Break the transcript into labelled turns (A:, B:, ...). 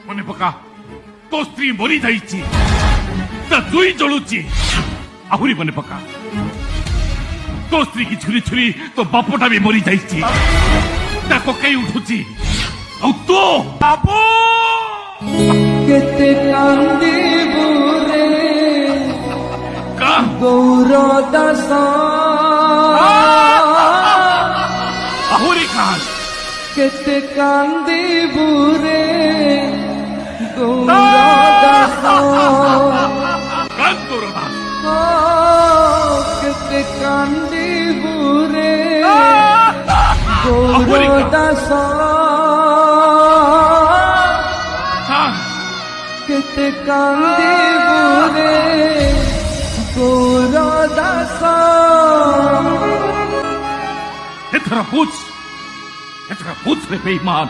A: ମନେ ପକା, ତୋ ସ୍ତ୍ରୀ ମରି ଯାଇଛି, ତା ଜୁଇ ଜଳୁଛି। ଆହୁରି ମନେ ପକା, ତୋ ସ୍ତ୍ରୀ କି ଛୁରୀ ଛୁରୀ ତୋ ବାପଟା ବି ମରି ଯାଇଛି, ତା କକେଇ ଉଠୁଛି। ଆଉ ତୋ ବାପ
B: କେତେ କାନ୍ଦିବୁ ରେ ଗୌର ଦାସ,
A: ଆହୁରି କାନ୍ଦ।
B: କେତେ କାନ୍ଦିବୁ ରେ ଗୌର ଦାସ,
A: କାନ୍ଦ ତୋର ଦାସ।
B: କେତେ କାନ୍ଦିବୁ ରେ ଗୌର ଦାସ, କେତେ କାନ୍ଦିବୁ ରେ ଗୌର ଦାସ।
A: ଏଥର ବୁଝ ରେ ବେଇମାନ।